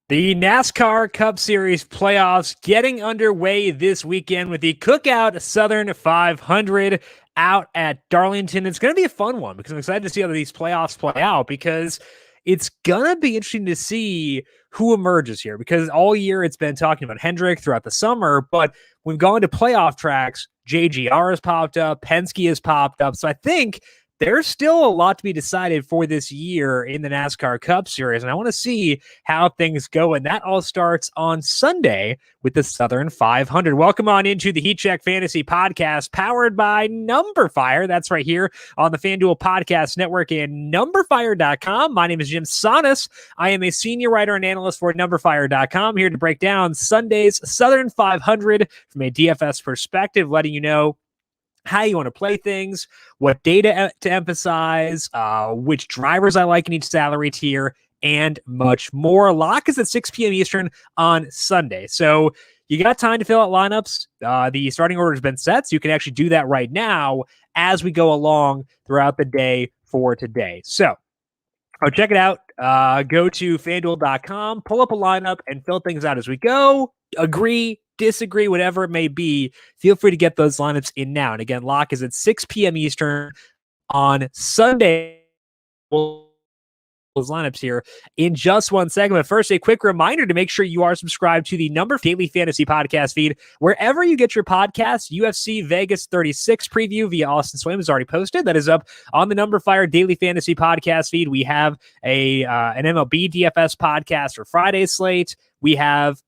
The NASCAR Cup Series playoffs getting underway this weekend with the Cookout Southern 500 out at Darlington. It's going to be a fun one because I'm excited to see how these playoffs play out because it's going to be interesting to see who emerges here because all year it's been talking about Hendrick throughout the summer, but we've gone to playoff tracks. JGR has popped up. Penske has popped up. So I think there's still a lot to be decided for this year in the NASCAR Cup Series, and I want to see how things go, and that all starts on Sunday with the Southern 500. Welcome on into the Heat Check Fantasy Podcast, powered by numberFire. That's right here on the FanDuel Podcast Network and numberFire.com. My name is Jim Sonis. I am a senior writer and analyst for numberFire.com, here to break down Sunday's Southern 500 from a DFS perspective, letting you know how you want to play things, what data to emphasize, which drivers I like in each salary tier, and much more. Lock is at 6 p.m. Eastern on Sunday. So you got time to fill out lineups. The starting order has been set, so you can actually do that right now as we go along throughout the day for today. So check it out. Go to FanDuel.com, pull up a lineup, and fill things out as we go. Agree, disagree, whatever it may be, feel free to get those lineups in now. And again, lock is at 6 p.m. Eastern on Sunday. Those lineups here in just one second. But first, a quick reminder to make sure you are subscribed to the Number Daily Fantasy Podcast feed wherever you get your podcasts. UFC Vegas 36 preview via Austin Swim is already posted. That is up on the numberFire Daily Fantasy Podcast feed. We have an MLB DFS podcast for Friday's slate. We have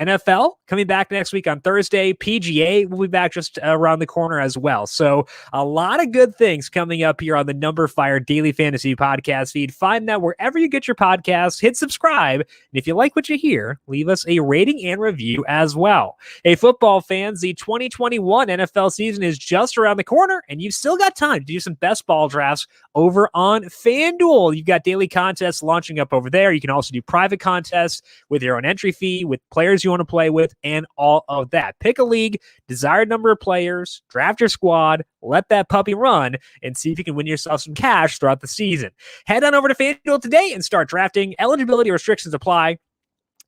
NFL coming back next week on Thursday. PGA will be back just around the corner as well. So a lot of good things coming up here on the numberFire Daily Fantasy Podcast feed. Find that wherever you get your podcasts. Hit subscribe. And if you like what you hear, leave us a rating and review as well. Hey, football fans, the 2021 NFL season is just around the corner, and you've still got time to do some best ball drafts over on FanDuel. You've got daily contests launching up over there. You can also do private contests with your own entry fee, with players you want to play with, and all of that. Pick a league, desired number of players, draft your squad, let that puppy run, and see if you can win yourself some cash throughout the season. Head on over to FanDuel today and start drafting. Eligibility restrictions apply.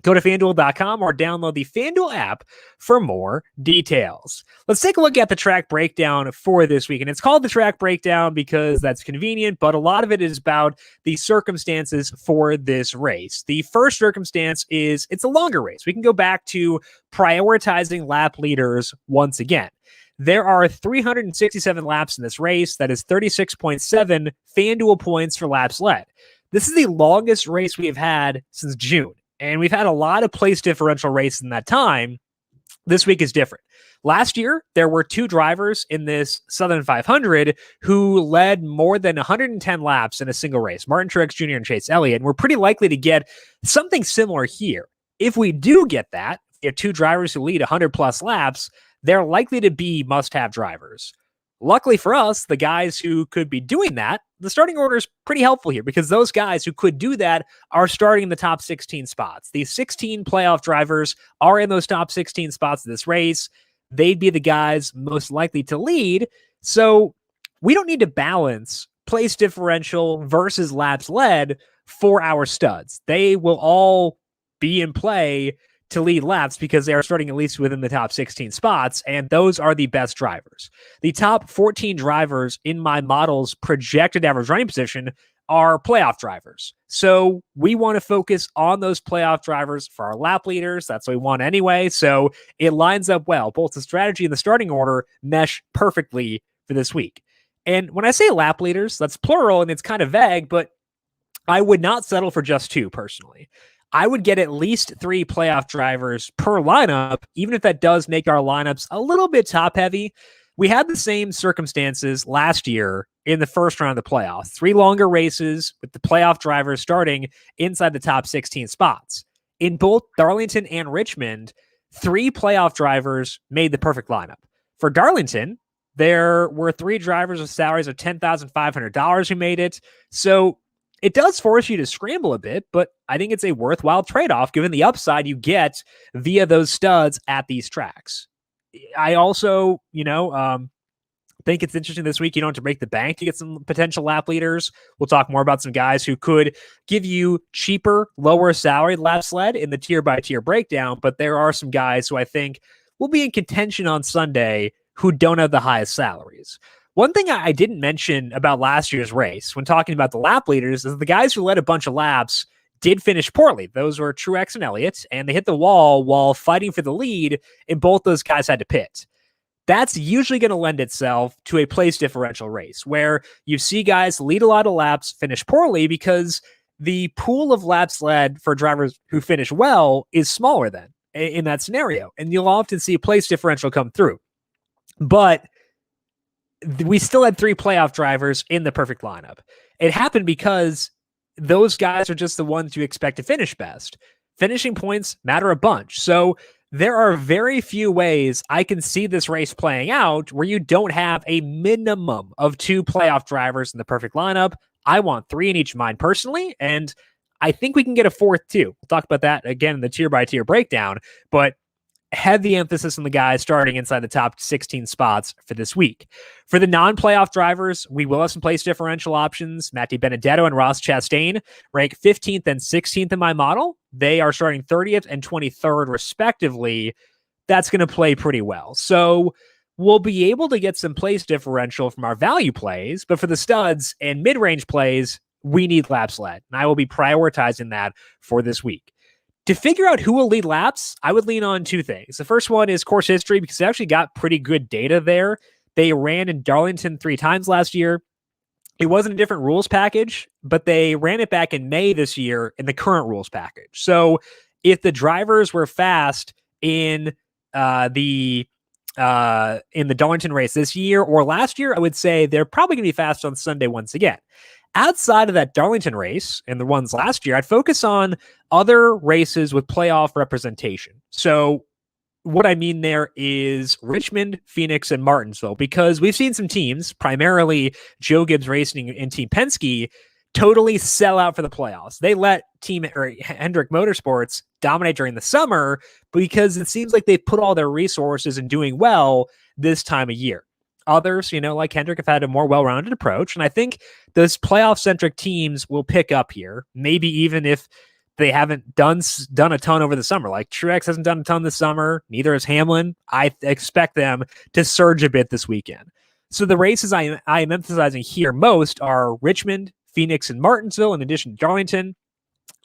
Go to FanDuel.com or download the FanDuel app for more details. Let's take a look at the track breakdown for this week. And it's called the track breakdown because that's convenient, but a lot of it is about the circumstances for this race. The first circumstance is it's a longer race. We can go back to prioritizing lap leaders once again. There are 367 laps in this race. That is 36.7 FanDuel points for laps led. This is the longest race we have had since June. And we've had a lot of place differential races in that time. This week is different. Last year, there were two drivers in this Southern 500 who led more than 110 laps in a single race, Martin Truex Jr. and Chase Elliott. And we're pretty likely to get something similar here. If we do get that, if you have two drivers who lead 100 plus laps, they're likely to be must-have drivers. Luckily for us, the guys who could be doing that, the starting order is pretty helpful here because those guys who could do that are starting in the top 16 spots. These 16 playoff drivers are in those top 16 spots of this race. They'd be the guys most likely to lead. So we don't need to balance place differential versus laps led for our studs. They will all be in play to lead laps because they are starting at least within the top 16 spots, and those are the best drivers. The top 14 drivers in my model's projected average running position are playoff drivers. So we want to focus on those playoff drivers for our lap leaders. That's what we want anyway. So it lines up well. Both the strategy and the starting order mesh perfectly for this week. And when I say lap leaders, that's plural and it's kind of vague, but I would not settle for just two personally. I would get at least 3 playoff drivers per lineup, even if that does make our lineups a little bit top heavy. We had the same circumstances last year in the first round of the playoffs. 3 longer races with the playoff drivers starting inside the top 16 spots. In both Darlington and Richmond, 3 playoff drivers made the perfect lineup. For Darlington, there were 3 drivers with salaries of $10,500 who made it. So it does force you to scramble a bit, but I think it's a worthwhile trade-off given the upside you get via those studs at these tracks. I also, the think it's interesting this week. You don't have to break the bank to get some potential lap leaders. We'll talk more about some guys who could give you cheaper, lower salary laps led in the tier by tier breakdown. But there are some guys who I think will be in contention on Sunday who don't have the highest salaries. One thing I didn't mention about last year's race when talking about the lap leaders is the guys who led a bunch of laps did finish poorly. Those were Truex and Elliott, and they hit the wall while fighting for the lead, and both those guys had to pit. That's usually going to lend itself to a place differential race where you see guys lead a lot of laps, finish poorly because the pool of laps led for drivers who finish well is smaller than in that scenario. And you'll often see a place differential come through. But we still had 3 playoff drivers in the perfect lineup. It happened because those guys are just the ones you expect to finish best. Finishing points matter a bunch. So there are very few ways I can see this race playing out where you don't have a minimum of 2 playoff drivers in the perfect lineup. I want 3 in each of mine personally, and I think we can get a 4th too. We'll talk about that again in the tier by tier breakdown, but heavy emphasis on the guys starting inside the top 16 spots for this week. For the non-playoff drivers, we will have some place differential options. Matty Benedetto and Ross Chastain rank 15th and 16th in my model. They are starting 30th and 23rd respectively. That's going to play pretty well. So we'll be able to get some place differential from our value plays, but for the studs and mid-range plays, we need laps led. And I will be prioritizing that for this week. To figure out who will lead laps, I would lean on 2 things. The first one is course history because they actually got pretty good data there. They ran in Darlington 3 times last year. It wasn't a different rules package, but they ran it back in May this year in the current rules package. So if the drivers were fast in the Darlington race this year or last year, I would say they're probably going to be fast on Sunday once again. Outside of that Darlington race and the ones last year, I'd focus on other races with playoff representation. So what I mean there is Richmond, Phoenix, and Martinsville, because we've seen some teams, primarily Joe Gibbs Racing and Team Penske, totally sell out for the playoffs. They let Hendrick Motorsports dominate during the summer because it seems like they put all their resources in doing well this time of year. Others, like Hendrick, have had a more well-rounded approach. And I think those playoff-centric teams will pick up here, maybe even if they haven't done a ton over the summer. Like Truex hasn't done a ton this summer. Neither has Hamlin. I expect them to surge a bit this weekend. So the races I am emphasizing here most are Richmond, Phoenix, and Martinsville, in addition to Darlington.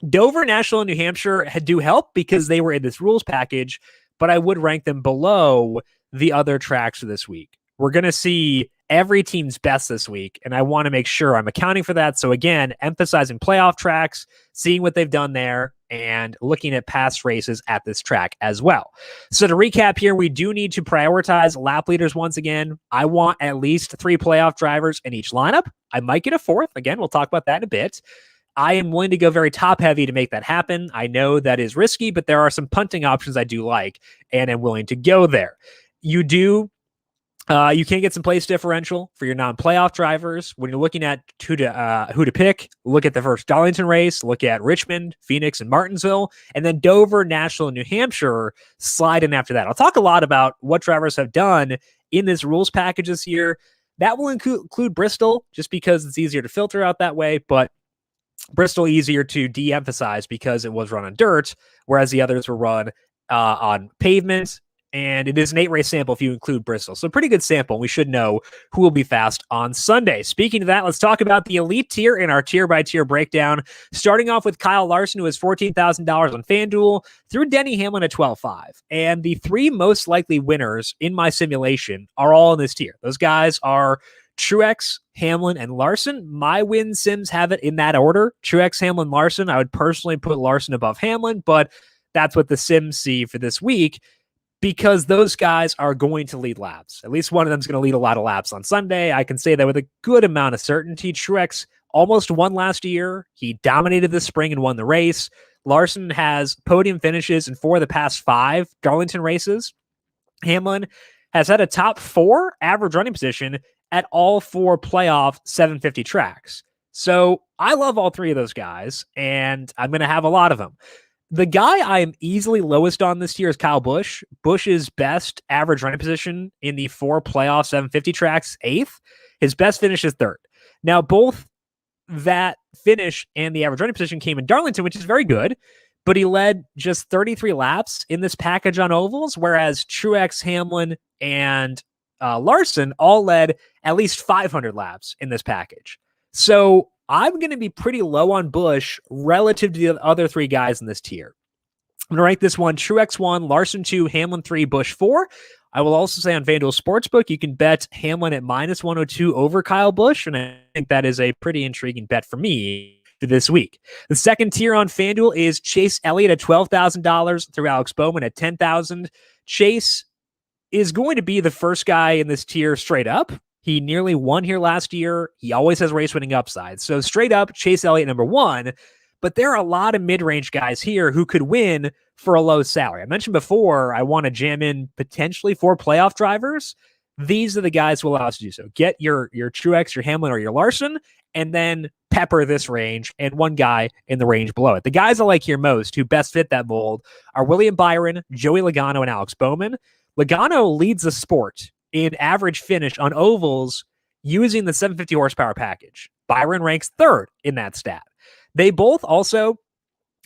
Dover, Nashville, and New Hampshire do help because they were in this rules package, but I would rank them below the other tracks for this week. We're going to see every team's best this week, and I want to make sure I'm accounting for that. So again, emphasizing playoff tracks, seeing what they've done there, and looking at past races at this track as well. So to recap here, we do need to prioritize lap leaders once again. I want at least 3 playoff drivers in each lineup. I might get a 4th. Again, we'll talk about that in a bit. I am willing to go very top heavy to make that happen. I know that is risky, but there are some punting options I do like, and I'm willing to go there. You can get some place differential for your non-playoff drivers. When you're looking at who to pick, look at the first Darlington race, look at Richmond, Phoenix, and Martinsville, and then Dover, Nashville, and New Hampshire slide in after that. I'll talk a lot about what drivers have done in this rules package this year. That will include Bristol, just because it's easier to filter out that way, but Bristol easier to de-emphasize because it was run on dirt, whereas the others were run on pavement. And it is an 8-race sample if you include Bristol. So pretty good sample. We should know who will be fast on Sunday. Speaking of that, let's talk about the elite tier in our tier-by-tier breakdown. Starting off with Kyle Larson, who has $14,000 on FanDuel, through Denny Hamlin at 12.5. And the 3 most likely winners in my simulation are all in this tier. Those guys are Truex, Hamlin, and Larson. My win sims have it in that order. Truex, Hamlin, Larson. I would personally put Larson above Hamlin, but that's what the sims see for this week, because those guys are going to lead laps. At least one of them is going to lead a lot of laps on Sunday. I can say that with a good amount of certainty. Truex almost won last year. He dominated this spring and won the race. Larson has podium finishes in 4 of the past 5 Darlington races. Hamlin has had a top 4 average running position at all 4 playoff 750 tracks. So I love all 3 of those guys, and I'm going to have a lot of them. The guy I am easily lowest on this year is Kyle Busch. Busch's best average running position in the 4 playoff 750 tracks, 8th. His best finish is 3rd. Now, both that finish and the average running position came in Darlington, which is very good, but he led just 33 laps in this package on ovals, whereas Truex, Hamlin, and Larson all led at least 500 laps in this package. So I'm going to be pretty low on Busch relative to the other 3 guys in this tier. I'm going to rank this one Truex 1, Larson 2, Hamlin 3, Busch 4. I will also say on FanDuel Sportsbook, you can bet Hamlin at -102 over Kyle Busch, and I think that is a pretty intriguing bet for me for this week. The second tier on FanDuel is Chase Elliott at $12,000 through Alex Bowman at $10,000. Chase is going to be the first guy in this tier straight up. He nearly won here last year. He always has race-winning upside. So straight up, Chase Elliott number 1. But there are a lot of mid-range guys here who could win for a low salary. I mentioned before I want to jam in potentially 4 playoff drivers. These are the guys who will allow us to do so. Get your Truex, your Hamlin, or your Larson, and then pepper this range and one guy in the range below it. The guys I like here most who best fit that mold are William Byron, Joey Logano, and Alex Bowman. Logano leads the sport in average finish on ovals using the 750 horsepower package. Byron ranks 3rd in that stat. They both also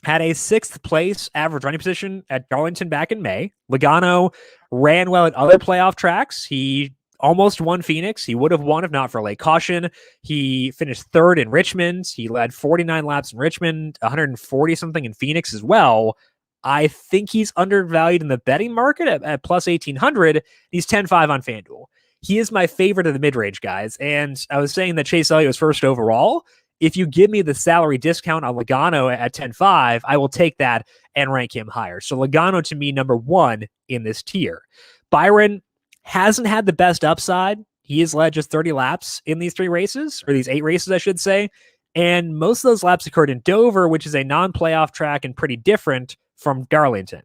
had a 6th place average running position at Darlington back in May. Logano ran well at other playoff tracks. He almost won Phoenix. He would have won if not for a late caution. He finished 3rd in Richmond. He led 49 laps in Richmond, 140 something in Phoenix as well. I think he's undervalued in the betting market at plus 1,800. He's 10-5 on FanDuel. He is my favorite of the mid-range guys. And I was saying that Chase Elliott was first overall. If you give me the salary discount on Logano at 10-5, I will take that and rank him higher. So Logano to me, number 1 in this tier. Byron hasn't had the best upside. He has led just 30 laps in these 3 races, or these 8 races, I should say. And most of those laps occurred in Dover, which is a non-playoff track and pretty different from Darlington.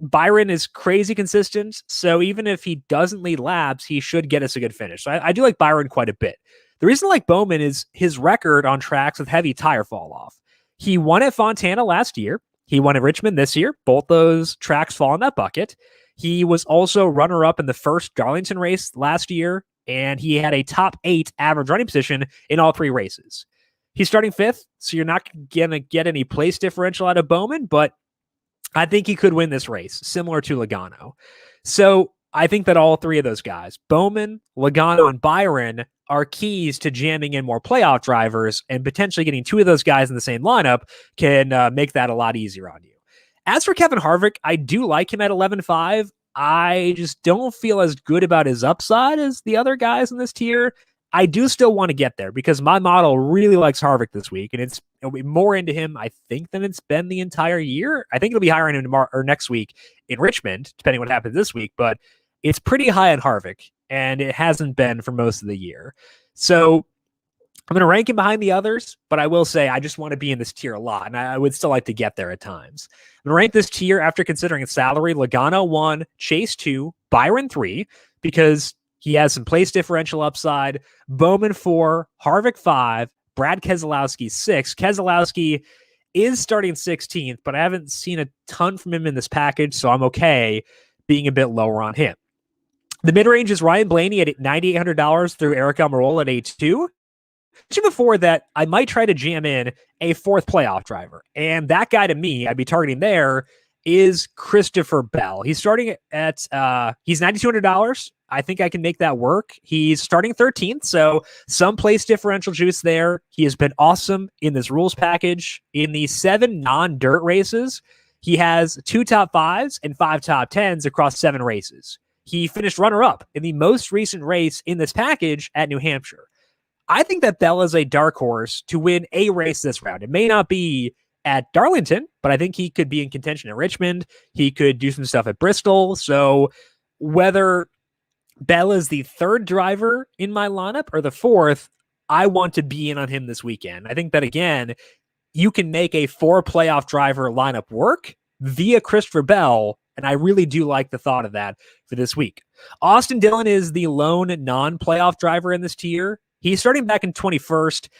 Byron is crazy consistent, so even if he doesn't lead laps, he should get us a good finish. So I do like Byron quite a bit. The reason I like Bowman is his record on tracks with heavy tire fall off. He won at Fontana last year. He won at Richmond this year. Both those tracks fall in that bucket. He was also runner-up in the first Darlington race last year, and he had a top 8 average running position in all 3 races. He's starting 5th, so you're not going to get any place differential out of Bowman, but I think he could win this race, similar to Logano. So I think that all 3 of those guys, Bowman, Logano, and Byron, are keys to jamming in more playoff drivers, and potentially getting 2 of those guys in the same lineup can make that a lot easier on you. As for Kevin Harvick, I do like him at 11-5. I just don't feel as good about his upside as the other guys in this tier. I do still want to get there because my model really likes Harvick this week, and it'll be more into him, I think, than it's been the entire year. I think it'll be higher on him tomorrow or next week in Richmond, depending on what happens this week, but it's pretty high on Harvick, and it hasn't been for most of the year. So I'm going to rank him behind the others, but I will say I just want to be in this tier a lot, and I would still like to get there at times. I'm going to rank this tier after considering its salary: Logano 1, Chase 2, Byron 3, because he has some place differential upside, Bowman 4, Harvick 5, Brad Keselowski 6. Keselowski is starting 16th, but I haven't seen a ton from him in this package, so I'm okay being a bit lower on him. The mid-range is Ryan Blaney at $9,800 through Eric Almirola at 8-2. Before that, I might try to jam in a 4th playoff driver. And that guy to me, I'd be targeting there, is Christopher Bell. He's starting at, he's $9,200. I think I can make that work. He's starting 13th, so some place differential juice there. He has been awesome in this rules package. In the 7 non-dirt races, he has 2 top 5s and 5 top 10s across 7 races. He finished runner-up in the most recent race in this package at New Hampshire. I think that Bell is a dark horse to win a race this round. It may not be at Darlington, but I think he could be in contention at Richmond. He could do some stuff at Bristol. So whether Bell is the 3rd driver in my lineup or the 4th, I want to be in on him this weekend. I think that, again, you can make a 4 playoff driver lineup work via Christopher Bell, and I really do like the thought of that for this week. Austin Dillon is the lone non-playoff driver in this tier. He's starting back in 21st.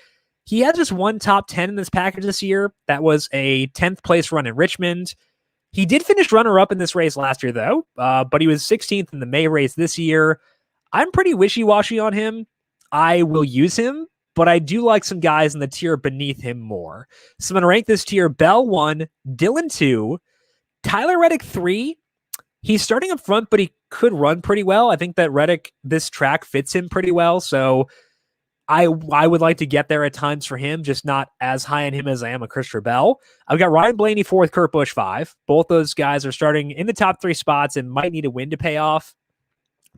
He had just one top 10 in this package this year. That was a 10th place run in Richmond. He did finish runner-up in this race last year, though, but he was 16th in the May race this year. I'm pretty wishy-washy on him. I will use him, but I do like some guys in the tier beneath him more. So I'm going to rank this tier: Bell 1, Dillon 2, Tyler Reddick 3. He's starting up front, but he could run pretty well. I think that Reddick, this track fits him pretty well, so I would like to get there at times for him, just not as high on him as I am a Christopher Bell. I've got Ryan Blaney 4th, Kurt Busch 5. Both those guys are starting in the top 3 spots and might need a win to pay off.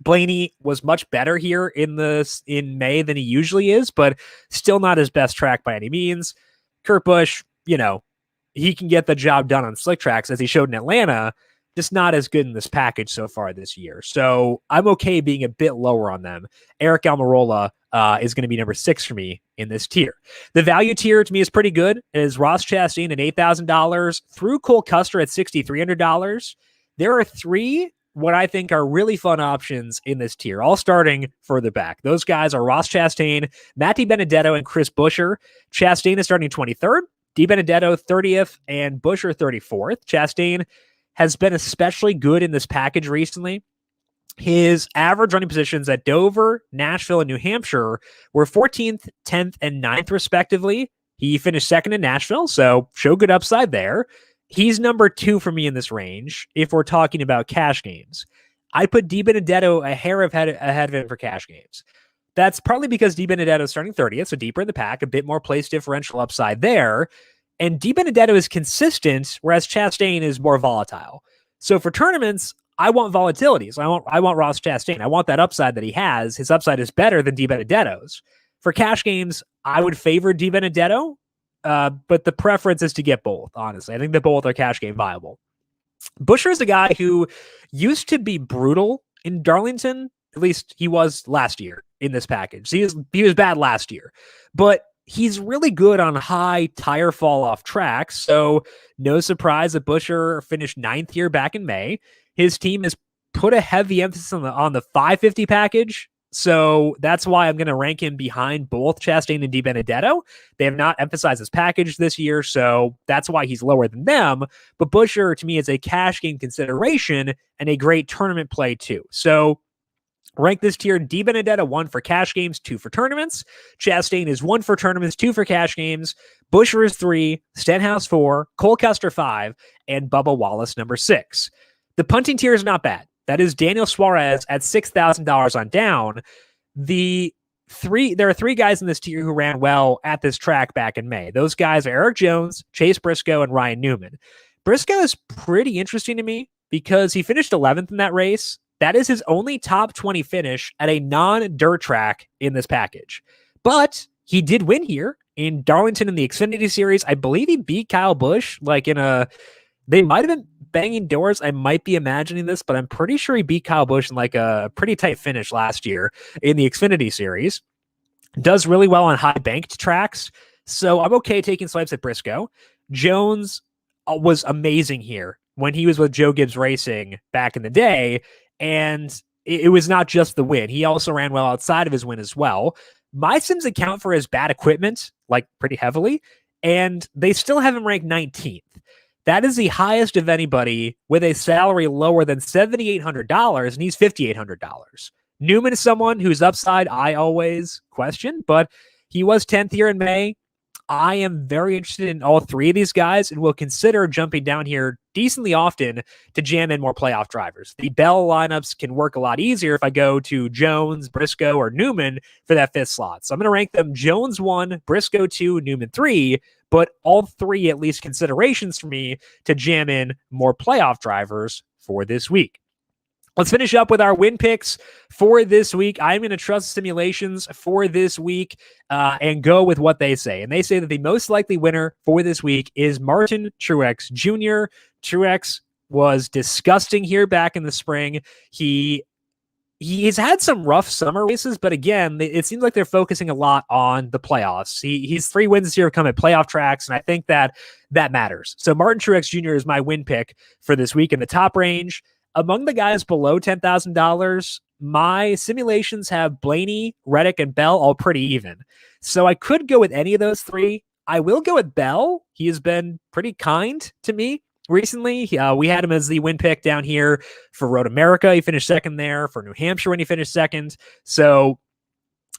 Blaney was much better here in May than he usually is, but still not his best track by any means. Kurt Busch, he can get the job done on slick tracks, as he showed in Atlanta, just not as good in this package so far this year. So I'm okay being a bit lower on them. Eric Almirola is going to be number 6 for me in this tier. The value tier to me is pretty good. It is Ross Chastain at $8,000 through Cole Custer at $6,300. There are 3 what I think are really fun options in this tier, all starting further back. Those guys are Ross Chastain, Matt DiBenedetto, and Chris Buescher. Chastain is starting 23rd, DiBenedetto 30th, and Buescher 34th. Chastain has been especially good in this package recently. His average running positions at Dover, Nashville, and New Hampshire were 14th, 10th, and 9th, respectively. He finished 2nd in Nashville, so show good upside there. He's number 2 for me in this range if we're talking about cash games. I put DiBenedetto a hair ahead of him for cash games. That's partly because DiBenedetto is starting 30th, so deeper in the pack, a bit more place differential upside there. And DiBenedetto is consistent, whereas Chastain is more volatile. So for tournaments, I want volatility. So I want Ross Chastain. I want that upside that he has. His upside is better than DiBenedetto's. For cash games, I would favor DiBenedetto, but the preference is to get both, honestly. I think that both are cash game viable. Buescher is a guy who used to be brutal in Darlington. At least he was last year in this package. He was bad last year. But he's really good on high tire fall off tracks, so no surprise that Buescher finished 9th here back in May. His team has put a heavy emphasis on the 550 package, so that's why I'm going to rank him behind both Chastain and DiBenedetto. They have not emphasized his package this year, so that's why he's lower than them. But Buescher, to me, is a cash game consideration and a great tournament play too. So rank this tier: DiBenedetto 1 for cash games, 2 for tournaments. Chastain is 1 for tournaments, 2 for cash games. Buescher is 3, Stenhouse 4, Cole Custer 5, and Bubba Wallace number 6. The punting tier is not bad. That is Daniel Suarez at $6,000 on down. There are 3 guys in this tier who ran well at this track back in May. Those guys are Eric Jones, Chase Briscoe, and Ryan Newman. Briscoe is pretty interesting to me because he finished 11th in that race. That is his only top 20 finish at a non-dirt track in this package. But he did win here in Darlington in the Xfinity Series. I believe he beat Kyle Busch they might have been banging doors. I might be imagining this, but I'm pretty sure he beat Kyle Busch in a pretty tight finish last year in the Xfinity Series. Does really well on high banked tracks. So I'm okay taking swipes at Briscoe. Jones was amazing here when he was with Joe Gibbs Racing back in the day. And it was not just the win. He also ran well outside of his win as well. My sims account for his bad equipment, pretty heavily, and they still have him ranked 19th. That is the highest of anybody with a salary lower than $7,800, and he's $5,800. Newman is someone whose upside I always question, but he was 10th here in May. I am very interested in all 3 of these guys and will consider jumping down here decently often to jam in more playoff drivers. The Bell lineups can work a lot easier if I go to Jones, Briscoe, or Newman for that 5th slot. So I'm going to rank them Jones 1, Briscoe 2, Newman 3, but all 3 at least considerations for me to jam in more playoff drivers for this week. Let's finish up with our win picks for this week. I'm going to trust simulations for this week and go with what they say. And they say that the most likely winner for this week is Martin Truex Jr. Truex was disgusting here back in the spring. He's had some rough summer races, but again, it seems like they're focusing a lot on the playoffs. He's 3 wins this year come at playoff tracks, and I think that matters. So Martin Truex Jr. is my win pick for this week in the top range. Among the guys below $10,000, my simulations have Blaney, Reddick, and Bell all pretty even. So I could go with any of those three. I will go with Bell. He has been pretty kind to me recently. We had him as the win pick down here for Road America. He finished second there. For New Hampshire when he finished second. So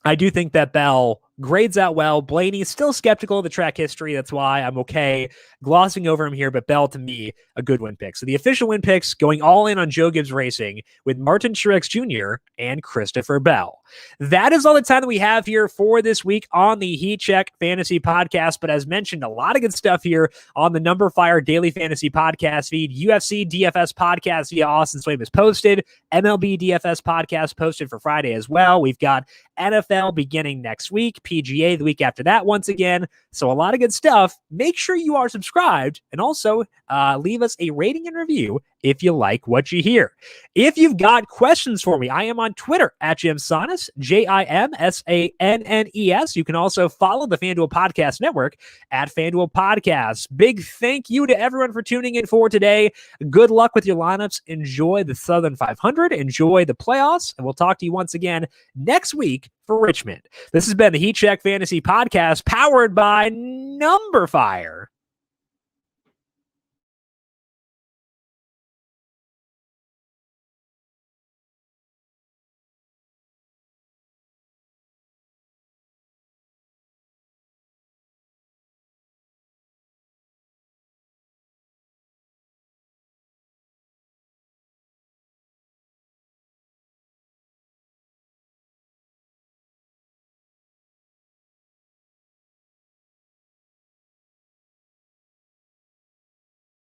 I do think that Bell grades out well. Blaney is still skeptical of the track history. That's why I'm okay glossing over him here, but Bell, to me, a good win pick. So the official win picks going all in on Joe Gibbs Racing with Martin Truex Jr. and Christopher Bell. That is all the time that we have here for this week on the Heat Check Fantasy Podcast. But as mentioned, a lot of good stuff here on the numberFire Daily Fantasy Podcast feed. UFC DFS podcast via Austin Swaim is posted. MLB DFS podcast posted for Friday as well. We've got NFL beginning next week, PGA the week after that once again. So a lot of good stuff. Make sure you are subscribed and also leave us a rating and review if you like what you hear. If you've got questions for me, I am on Twitter at JimSannes, JimSannes. You can also follow the FanDuel Podcast Network at FanDuel Podcasts. Big thank you to everyone for tuning in for today. Good luck with your lineups. Enjoy the Southern 500. Enjoy the playoffs. And we'll talk to you once again next week for Richmond. This has been the Heat Check Fantasy Podcast powered by numberFire.